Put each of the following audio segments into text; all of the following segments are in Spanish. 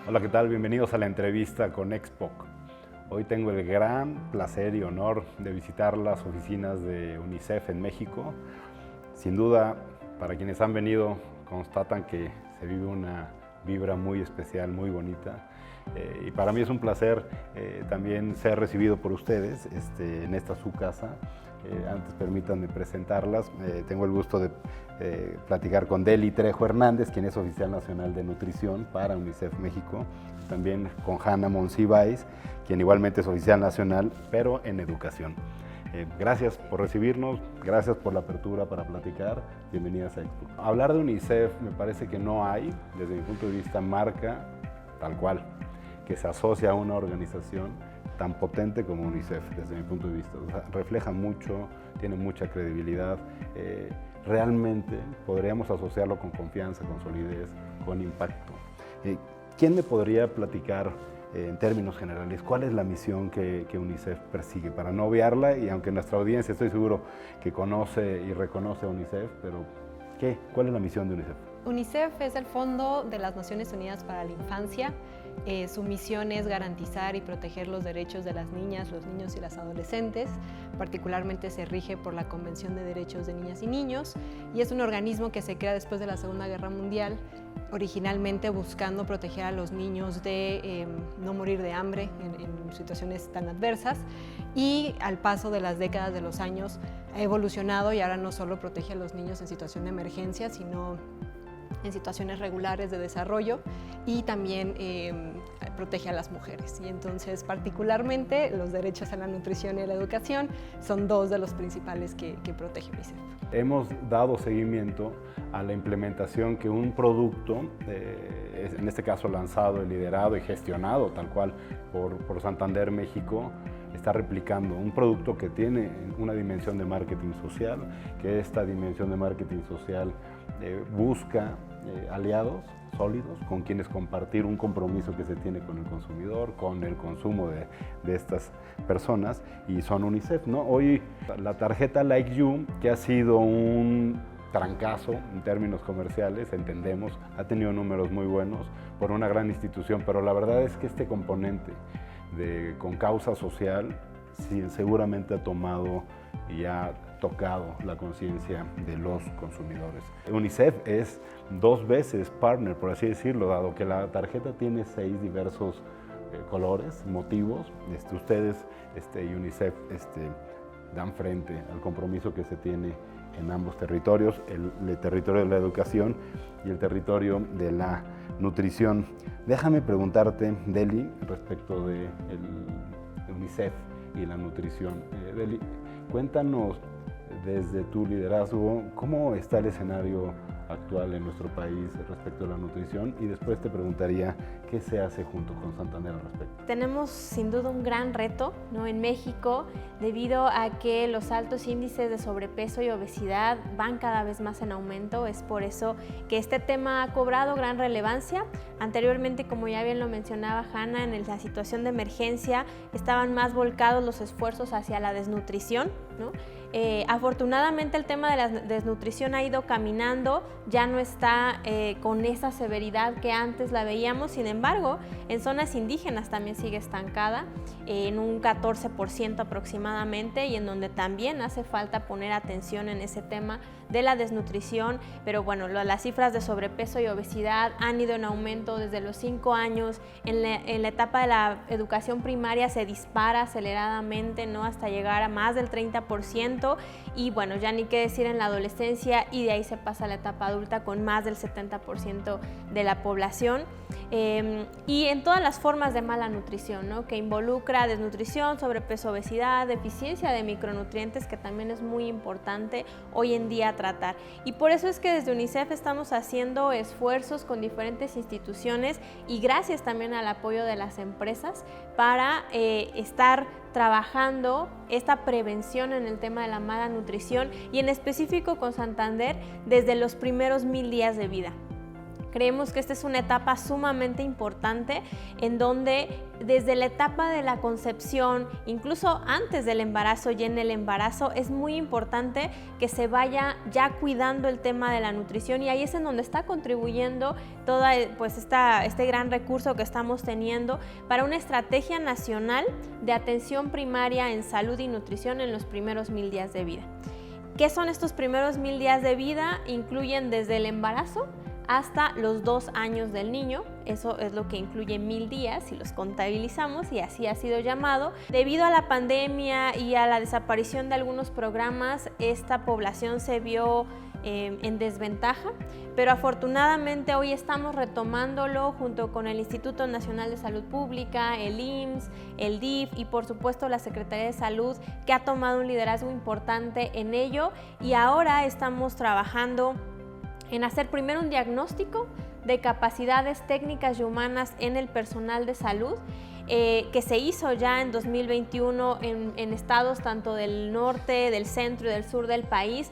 Hola, ¿qué tal? Bienvenidos a la entrevista con Expoc. Hoy tengo el gran placer y honor de visitar las oficinas de UNICEF en México. Sin duda, para quienes han venido, constatan que se vive una vibra muy especial, muy bonita. Y para mí es un placer también ser recibido por ustedes en esta su casa. Antes permítanme presentarlas. Tengo el gusto de platicar con Deli Trejo Hernández, quien es oficial nacional de nutrición para UNICEF México. También con Hanna Monsiváis, quien igualmente es oficial nacional, pero en educación. Gracias por recibirnos, gracias por la apertura para platicar. Bienvenidas a Expo. Hablar de UNICEF me parece que no hay, desde mi punto de vista, marca tal cual, que se asocia a una organización tan potente como UNICEF, desde mi punto de vista. O sea, refleja mucho, tiene mucha credibilidad. Realmente podríamos asociarlo con confianza, con solidez, con impacto. ¿Quién me podría platicar en términos generales cuál es la misión que UNICEF persigue? Para no obviarla, y aunque nuestra audiencia estoy seguro que conoce y reconoce a UNICEF, pero ¿cuál es la misión de UNICEF? UNICEF es el Fondo de las Naciones Unidas para la Infancia. Su misión es garantizar y proteger los derechos de las niñas, los niños y las adolescentes. Particularmente se rige por la Convención de Derechos de Niñas y Niños y es un organismo que se crea después de la Segunda Guerra Mundial, originalmente buscando proteger a los niños de no morir de hambre en situaciones tan adversas, y al paso de las décadas de los años ha evolucionado y ahora no solo protege a los niños en situación de emergencia, sino en situaciones regulares de desarrollo, y también protege a las mujeres. Y entonces, particularmente, los derechos a la nutrición y a la educación son dos de los principales que protege UNICEF. Hemos dado seguimiento a la implementación que un producto, en este caso lanzado, liderado y gestionado tal cual por Santander México, está replicando un producto que tiene una dimensión de marketing social, que esta dimensión de marketing social busca aliados sólidos con quienes compartir un compromiso que se tiene con el consumidor, con el consumo de estas personas, y son UNICEF, ¿no? Hoy la tarjeta Like You, que ha sido un trancazo en términos comerciales, entendemos, ha tenido números muy buenos por una gran institución, pero la verdad es que este componente con causa social sí, seguramente ha tomado y ha tocado la conciencia de los consumidores. UNICEF es 2 veces partner, por así decirlo, dado que la tarjeta tiene 6 diversos colores, motivos. Ustedes y UNICEF dan frente al compromiso que se tiene en ambos territorios, el territorio de la educación y el territorio de la nutrición. Déjame preguntarte, Deli, respecto de UNICEF y la nutrición. Deli, cuéntanos desde tu liderazgo cómo está el escenario actual en nuestro país respecto a la nutrición, y después te preguntaría qué se hace junto con Santander al respecto. Tenemos sin duda un gran reto, ¿no?, en México, debido a que los altos índices de sobrepeso y obesidad van cada vez más en aumento. Es por eso que este tema ha cobrado gran relevancia. Anteriormente, como ya bien lo mencionaba Hanna, en la situación de emergencia estaban más volcados los esfuerzos hacia la desnutrición, ¿no? Afortunadamente el tema de la desnutrición ha ido caminando, ya no está con esa severidad que antes la veíamos. Sin embargo, en zonas indígenas también sigue estancada en un 14% aproximadamente, y en donde también hace falta poner atención en ese tema de la desnutrición. Pero bueno, las cifras de sobrepeso y obesidad han ido en aumento desde los 5 años. En la etapa de la educación primaria se dispara aceleradamente, ¿no?, hasta llegar a más del 30%, y bueno, ya ni qué decir en la adolescencia, y de ahí se pasa a la etapa adulta con más del 70% de la población. Y en todas las formas de mala nutrición, ¿no?, que involucra desnutrición, sobrepeso, obesidad, deficiencia de micronutrientes, que también es muy importante hoy en día tratar. Y por eso es que desde UNICEF estamos haciendo esfuerzos con diferentes instituciones, y gracias también al apoyo de las empresas, para estar trabajando esta prevención en el tema de la mala nutrición, y en específico con Santander desde los primeros 1000 días de vida. Creemos que esta es una etapa sumamente importante en donde desde la etapa de la concepción, incluso antes del embarazo y en el embarazo, es muy importante que se vaya ya cuidando el tema de la nutrición, y ahí es en donde está contribuyendo toda pues este gran recurso que estamos teniendo para una estrategia nacional de atención primaria en salud y nutrición en los primeros 1000 días de vida. ¿Qué son estos primeros 1000 días de vida? Incluyen desde el embarazo hasta los 2 años del niño. Eso es lo que incluye 1000 días si los contabilizamos, y así ha sido llamado. Debido a la pandemia y a la desaparición de algunos programas, esta población se vio en desventaja, pero afortunadamente hoy estamos retomándolo junto con el Instituto Nacional de Salud Pública, el IMSS, el DIF y por supuesto la Secretaría de Salud, que ha tomado un liderazgo importante en ello, y ahora estamos trabajando en hacer primero un diagnóstico de capacidades técnicas y humanas en el personal de salud, que se hizo ya en 2021 en estados tanto del norte, del centro y del sur del país,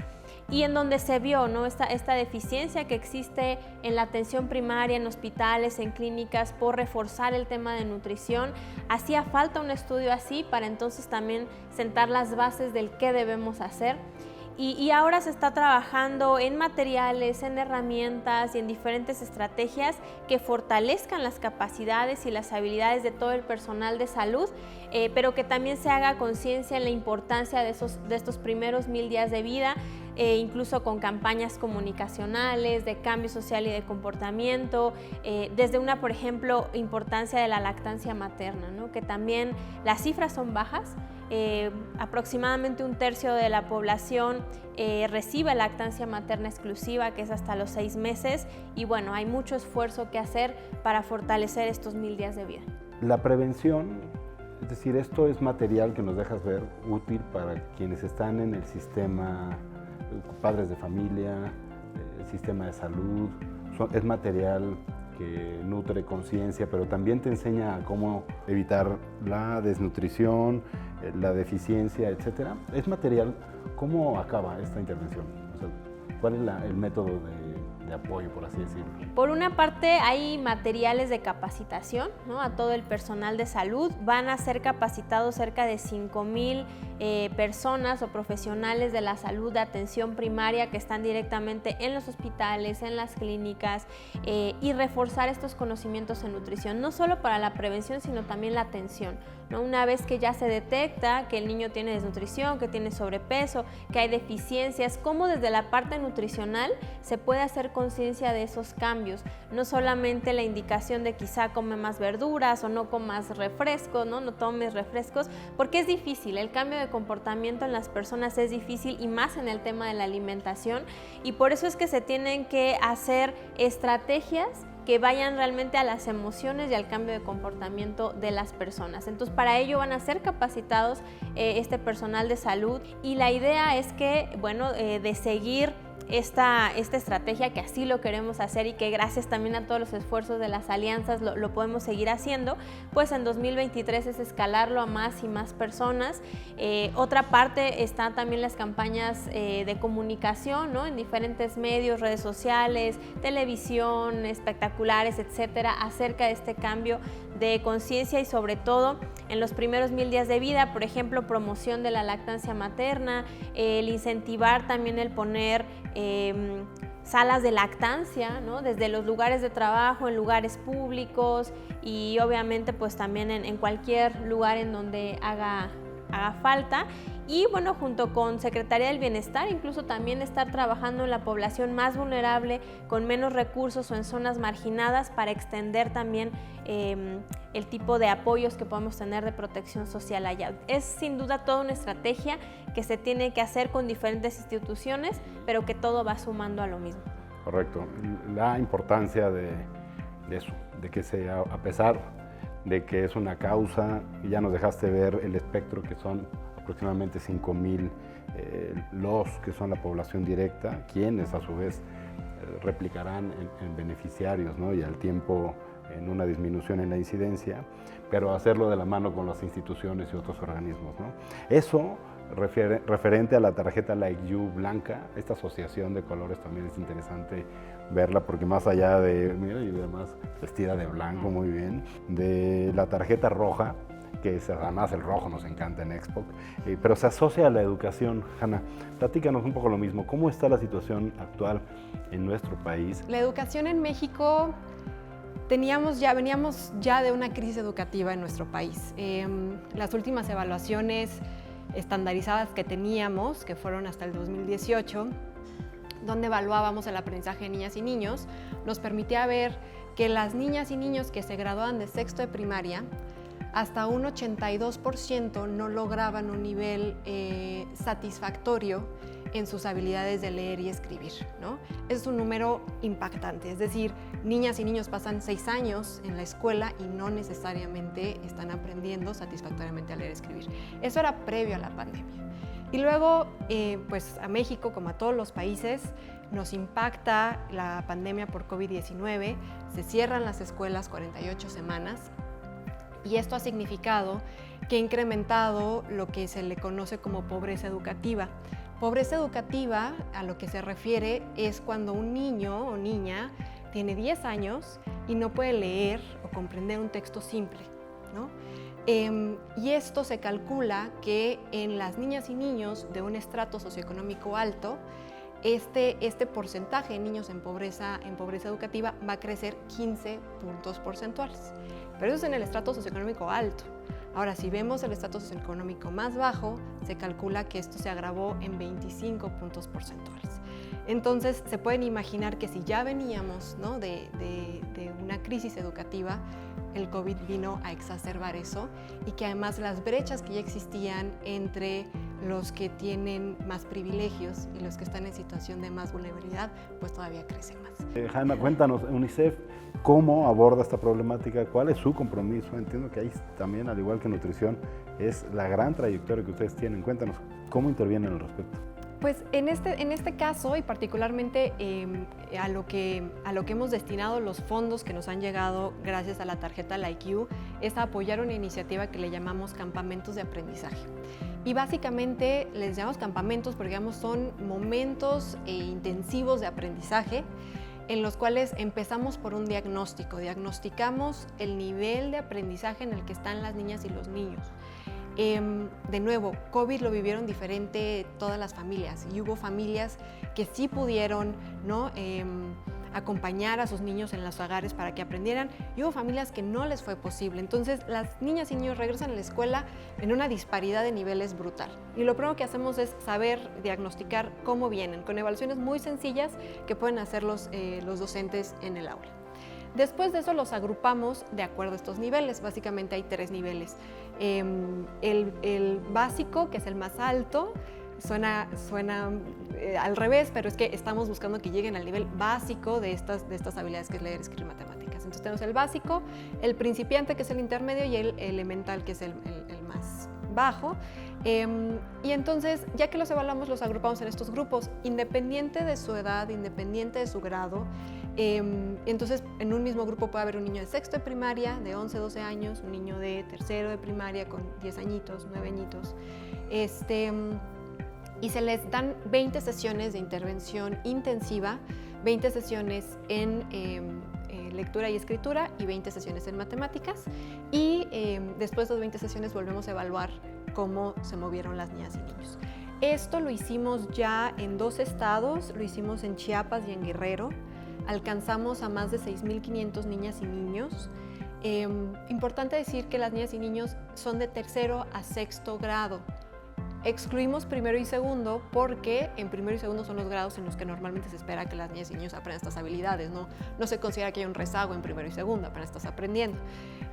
y en donde se vio, ¿no?, esta deficiencia que existe en la atención primaria, en hospitales, en clínicas, por reforzar el tema de nutrición. Hacía falta un estudio así para entonces también sentar las bases del qué debemos hacer. Y ahora se está trabajando en materiales, en herramientas y en diferentes estrategias que fortalezcan las capacidades y las habilidades de todo el personal de salud, pero que también se haga conciencia en la importancia de estos primeros 1000 días de vida, incluso con campañas comunicacionales de cambio social y de comportamiento, desde una, por ejemplo, importancia de la lactancia materna, ¿no?, que también las cifras son bajas. Aproximadamente 1/3 de la población recibe lactancia materna exclusiva, que es hasta los 6 meses, y bueno, hay mucho esfuerzo que hacer para fortalecer estos 1000 días de vida. La prevención, es decir, esto es material que nos dejas ver útil para quienes están en el sistema, padres de familia, el sistema de salud, es material que nutre conciencia, pero también te enseña a cómo evitar la desnutrición, la deficiencia, etc. Es material. ¿Cómo acaba esta intervención? O sea, ¿cuál es el método de apoyo, por así decirlo? Por una parte, hay materiales de capacitación, ¿no?, a todo el personal de salud. Van a ser capacitados cerca de 5000 personas o profesionales de la salud de atención primaria que están directamente en los hospitales, en las clínicas, y reforzar estos conocimientos en nutrición, no solo para la prevención, sino también la atención, ¿no? Una vez que ya se detecta que el niño tiene desnutrición, que tiene sobrepeso, que hay deficiencias, cómo desde la parte nutricional se puede hacer conciencia de esos cambios, no solamente la indicación de quizá come más verduras o no comas refrescos, no tomes refrescos, porque es difícil, el cambio de comportamiento en las personas es difícil, y más en el tema de la alimentación, y por eso es que se tienen que hacer estrategias que vayan realmente a las emociones y al cambio de comportamiento de las personas. Entonces, para ello van a ser capacitados este personal de salud, y la idea es que, bueno, de seguir esta estrategia, que así lo queremos hacer y que gracias también a todos los esfuerzos de las alianzas lo podemos seguir haciendo, pues en 2023 es escalarlo a más y más personas. Otra parte están también las campañas de comunicación, ¿no?, en diferentes medios, redes sociales, televisión, espectaculares, etcétera, acerca de este cambio de conciencia, y sobre todo en los primeros 1000 días de vida, por ejemplo, promoción de la lactancia materna, el incentivar también el poner salas de lactancia, ¿no?, desde los lugares de trabajo, en lugares públicos, y obviamente pues también en cualquier lugar en donde haga falta. Y bueno, junto con Secretaría del Bienestar, incluso también estar trabajando en la población más vulnerable, con menos recursos o en zonas marginadas, para extender también el tipo de apoyos que podemos tener de protección social allá. Es sin duda toda una estrategia que se tiene que hacer con diferentes instituciones, pero que todo va sumando a lo mismo. Correcto. La importancia de eso, de que sea, a pesar de que es una causa, y ya nos dejaste ver el espectro, que son aproximadamente 5000 los que son la población directa, quienes a su vez replicarán en beneficiarios, ¿no?, y al tiempo en una disminución en la incidencia, pero hacerlo de la mano con las instituciones y otros organismos, ¿no? Eso, referente a la tarjeta Like You blanca, esta asociación de colores también es interesante verla porque más allá de, mira, y además vestida de blanco muy bien, de la tarjeta roja, que además el rojo nos encanta en Expo, pero se asocia a la educación. Hanna, platícanos un poco lo mismo. ¿Cómo está la situación actual en nuestro país? La educación en México, veníamos ya de una crisis educativa en nuestro país. Las últimas evaluaciones estandarizadas que teníamos, que fueron hasta el 2018, donde evaluábamos el aprendizaje de niñas y niños, nos permitía ver que las niñas y niños que se graduaban de sexto de primaria, hasta un 82% no lograban un nivel satisfactorio en sus habilidades de leer y escribir, ¿no? Es un número impactante, es decir, niñas y niños pasan 6 años en la escuela y no necesariamente están aprendiendo satisfactoriamente a leer y escribir. Eso era previo a la pandemia. Y luego, pues a México, como a todos los países, nos impacta la pandemia por COVID-19, se cierran las escuelas 48 semanas, y esto ha significado que ha incrementado lo que se le conoce como pobreza educativa. Pobreza educativa, a lo que se refiere, es cuando un niño o niña tiene 10 años y no puede leer o comprender un texto simple, ¿no? Y esto se calcula que en las niñas y niños de un estrato socioeconómico alto, este porcentaje de niños en pobreza educativa va a crecer 15 puntos porcentuales. Pero eso es en el estrato socioeconómico alto. Ahora, si vemos el estrato socioeconómico más bajo, se calcula que esto se agravó en 25 puntos porcentuales. Entonces, se pueden imaginar que si ya veníamos, ¿no?, de una crisis educativa, el COVID vino a exacerbar eso y que además las brechas que ya existían entre los que tienen más privilegios y los que están en situación de más vulnerabilidad, pues todavía crecen más. Hanna, cuéntanos, UNICEF, ¿cómo aborda esta problemática? ¿Cuál es su compromiso? Entiendo que ahí también, al igual que nutrición, es la gran trayectoria que ustedes tienen. Cuéntanos, ¿cómo intervienen al respecto? Pues en este caso y particularmente a lo que hemos destinado los fondos que nos han llegado gracias a la tarjeta LikeU es a apoyar una iniciativa que le llamamos campamentos de aprendizaje. Y básicamente les llamamos campamentos porque digamos, son momentos intensivos de aprendizaje en los cuales empezamos por un diagnóstico. Diagnosticamos el nivel de aprendizaje en el que están las niñas y los niños. De nuevo, COVID lo vivieron diferente todas las familias y hubo familias que sí pudieron, ¿no?, acompañar a sus niños en los hogares para que aprendieran y hubo familias que no les fue posible. Entonces, las niñas y niños regresan a la escuela en una disparidad de niveles brutal. Y lo primero que hacemos es saber diagnosticar cómo vienen, con evaluaciones muy sencillas que pueden hacer los docentes en el aula. Después de eso los agrupamos de acuerdo a estos niveles. Básicamente hay 3 niveles. El básico, que es el más alto, suena al revés, pero es que estamos buscando que lleguen al nivel básico de estas habilidades que es leer, escribir, matemáticas. Entonces tenemos el básico, el principiante, que es el intermedio, y el elemental, que es el más bajo. Y entonces, ya que los evaluamos, los agrupamos en estos grupos, independiente de su edad, independiente de su grado. Entonces, en un mismo grupo puede haber un niño de sexto de primaria, de 11, 12 años, un niño de tercero de primaria con 10 añitos, 9 añitos. Y se les dan 20 sesiones de intervención intensiva, 20 sesiones en lectura y escritura y 20 sesiones en matemáticas. Y después de las 20 sesiones volvemos a evaluar cómo se movieron las niñas y niños. Esto lo hicimos ya en 2 estados, lo hicimos en Chiapas y en Guerrero. Alcanzamos a más de 6,500 niñas y niños. Importante decir que las niñas y niños son de tercero a sexto grado. Excluimos primero y segundo porque en primero y segundo son los grados en los que normalmente se espera que las niñas y niños aprendan estas habilidades. No se considera que hay un rezago en primero y segundo, apenas estás aprendiendo.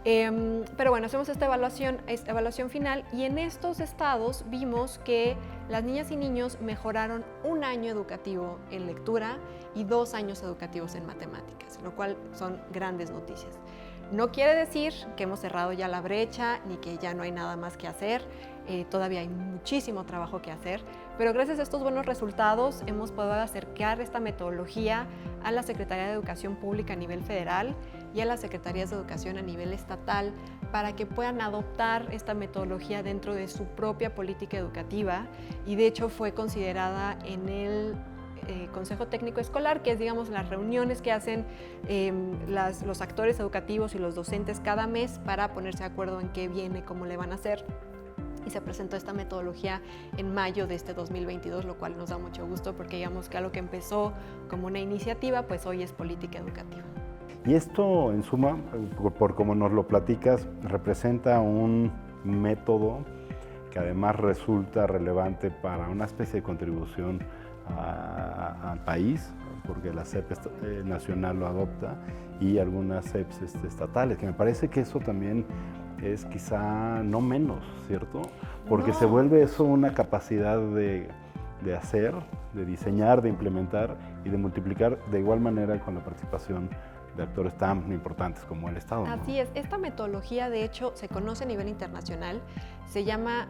Pero bueno, hacemos esta evaluación final y en estos estados vimos que las niñas y niños mejoraron 1 año educativo en lectura y 2 años educativos en matemáticas, lo cual son grandes noticias. No quiere decir que hemos cerrado ya la brecha ni que ya no hay nada más que hacer. Todavía hay muchísimo trabajo que hacer, pero gracias a estos buenos resultados hemos podido acercar esta metodología a la Secretaría de Educación Pública a nivel federal y a las Secretarías de Educación a nivel estatal para que puedan adoptar esta metodología dentro de su propia política educativa y de hecho fue considerada en el Consejo Técnico Escolar, que es, digamos, las reuniones que hacen los actores educativos y los docentes cada mes para ponerse de acuerdo en qué viene, cómo le van a hacer. Y se presentó esta metodología en mayo de este 2022, lo cual nos da mucho gusto porque digamos que algo que empezó como una iniciativa, pues hoy es política educativa. Y esto, en suma, por como nos lo platicas, representa un método que además resulta relevante para una especie de contribución al país, porque la SEP nacional lo adopta y algunas SEPs estatales, que me parece que eso también es quizá no menos, ¿cierto? Porque no. Se vuelve eso una capacidad de hacer, de diseñar, de implementar y de multiplicar de igual manera con la participación de actores tan importantes como el Estado, ¿no? Así es, esta metodología de hecho se conoce a nivel internacional, se llama,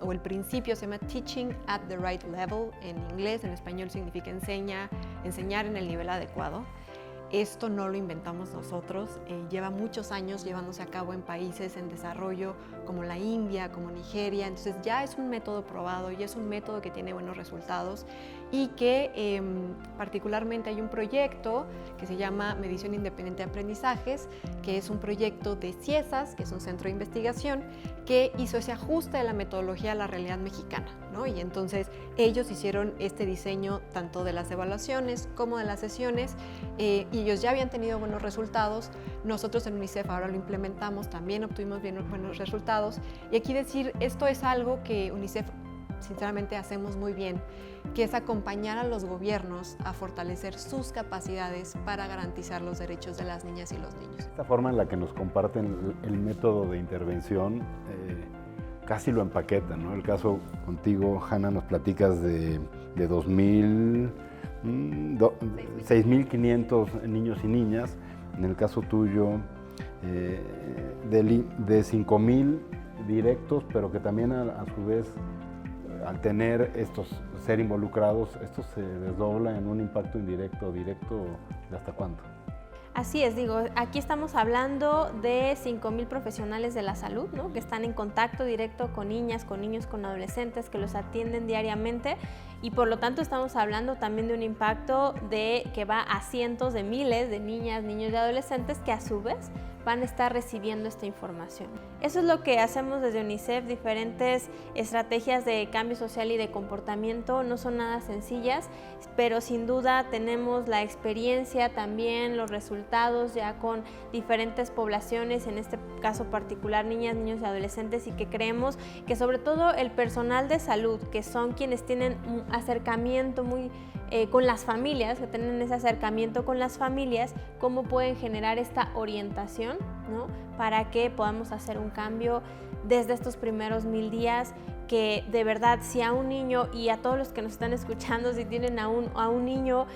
o el principio se llama Teaching at the Right Level en inglés, en español significa enseñar en el nivel adecuado. Esto no lo inventamos nosotros, lleva muchos años llevándose a cabo en países en desarrollo como la India, como Nigeria, entonces ya es un método probado y es un método que tiene buenos resultados y que particularmente hay un proyecto que se llama Medición Independiente de Aprendizajes, que es un proyecto de CIESAS, que es un centro de investigación, que hizo ese ajuste de la metodología a la realidad mexicana, ¿no? Y entonces ellos hicieron este diseño tanto de las evaluaciones como de las sesiones y ellos ya habían tenido buenos resultados. Nosotros en UNICEF ahora lo implementamos, también obtuvimos buenos resultados. Y aquí decir, esto es algo que UNICEF sinceramente hacemos muy bien, que es acompañar a los gobiernos a fortalecer sus capacidades para garantizar los derechos de las niñas y los niños. Esta forma en la que nos comparten el método de intervención casi lo empaquetan, ¿no? El caso contigo, Hanna, nos platicas de 6.500 niños y niñas. En el caso tuyo, de 5.000 directos, pero que también a su vez, al ser involucrados, esto se desdobla en un impacto indirecto o directo. ¿De hasta cuándo? Así es, digo, aquí estamos hablando de 5,000 profesionales de la salud, ¿no? Que están en contacto directo con niñas, con niños, con adolescentes, que los atienden diariamente y por lo tanto estamos hablando también de un impacto que va a cientos de miles de niñas, niños y adolescentes que a su vez van a estar recibiendo esta información. Eso es lo que hacemos desde UNICEF, diferentes estrategias de cambio social y de comportamiento, no son nada sencillas, pero sin duda tenemos la experiencia también, los resultados ya con diferentes poblaciones, en este caso particular niñas, niños y adolescentes, y que creemos que sobre todo el personal de salud, que son quienes tienen un acercamiento muy con las familias, que tienen ese acercamiento con las familias, cómo pueden generar esta orientación, ¿no? Para que podamos hacer un cambio desde estos primeros 1000 días, que de verdad si a un niño y a todos los que nos están escuchando, si tienen a un niño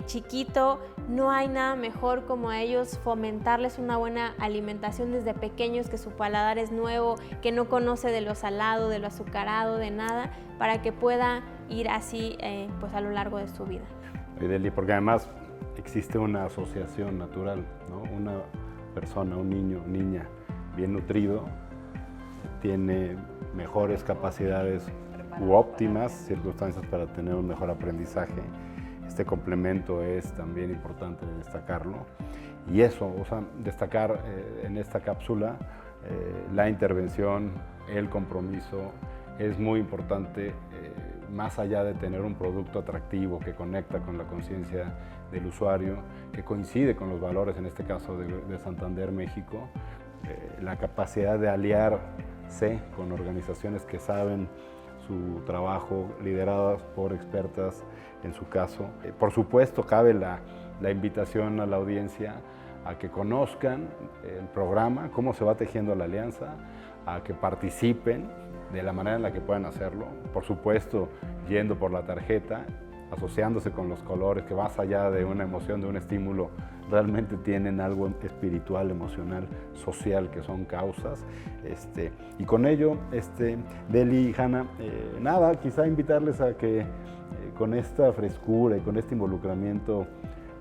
chiquito, no hay nada mejor como a ellos fomentarles una buena alimentación desde pequeños, que su paladar es nuevo, que no conoce de lo salado, de lo azucarado, de nada, para que pueda ir así pues a lo largo de su vida. Ideli, porque además existe una asociación natural, ¿no? Una persona, un niño, niña bien nutrido, tiene mejores capacidades u óptimas circunstancias para tener un mejor aprendizaje. Este complemento es también importante destacarlo. Y eso, o sea, destacar en esta cápsula la intervención, el compromiso, es muy importante, más allá de tener un producto atractivo que conecta con la conciencia del usuario, que coincide con los valores, en este caso de Santander México, la capacidad de aliarse con organizaciones que saben su trabajo, lideradas por expertas en su caso. Por supuesto, cabe la invitación a la audiencia a que conozcan el programa, cómo se va tejiendo la alianza, a que participen de la manera en la que puedan hacerlo. Por supuesto, yendo por la tarjeta, asociándose con los colores, que más allá de una emoción, de un estímulo, realmente tienen algo espiritual, emocional, social, que son causas. Y con ello, Deli y Hanna, nada, quizá invitarles a que con esta frescura y con este involucramiento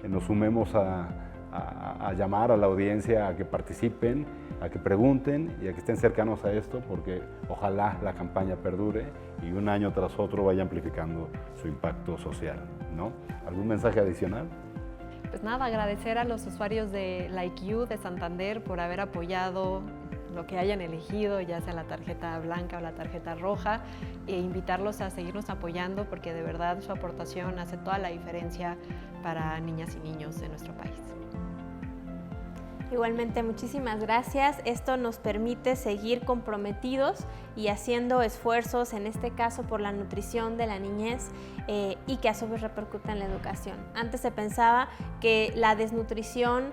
nos sumemos a llamar a la audiencia a que participen a que pregunten y a que estén cercanos a esto, porque ojalá la campaña perdure y un año tras otro vaya amplificando su impacto social, ¿no? ¿Algún mensaje adicional? Pues nada, agradecer a los usuarios de Like You de Santander por haber apoyado lo que hayan elegido, ya sea la tarjeta blanca o la tarjeta roja, e invitarlos a seguirnos apoyando porque de verdad su aportación hace toda la diferencia para niñas y niños de nuestro país. Igualmente, muchísimas gracias. Esto nos permite seguir comprometidos y haciendo esfuerzos, en este caso por la nutrición de la niñez y que a su vez repercuta en la educación. Antes se pensaba que la desnutrición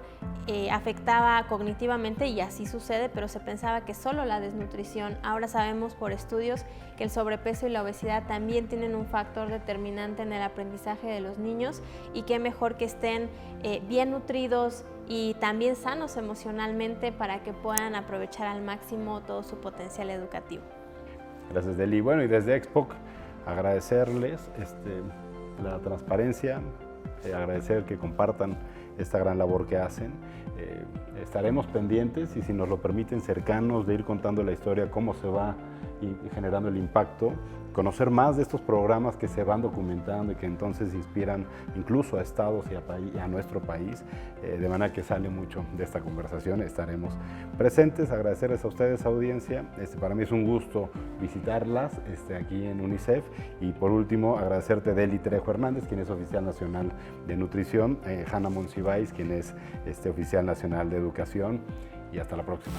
afectaba cognitivamente y así sucede, pero se pensaba que solo la desnutrición. Ahora sabemos por estudios que el sobrepeso y la obesidad también tienen un factor determinante en el aprendizaje de los niños y qué mejor que estén bien nutridos y también sanos emocionalmente para que puedan aprovechar al máximo todo su potencial educativo. Gracias, Deli. Bueno, y desde Expoc agradecerles la transparencia, agradecer que compartan esta gran labor que hacen. Estaremos pendientes y, si nos lo permiten, cercanos de ir contando la historia, cómo se va generando el impacto, conocer más de estos programas que se van documentando y que entonces inspiran incluso a estados y a nuestro país, de manera que sale mucho de esta conversación. Estaremos presentes. Agradecerles a ustedes, audiencia. Para mí es un gusto visitarlas aquí en UNICEF. Y por último, agradecerte, Deli Trejo Hernández, quien es oficial nacional de nutrición, Hanna Monsiváis, quien es oficial nacional de educación, y hasta la próxima.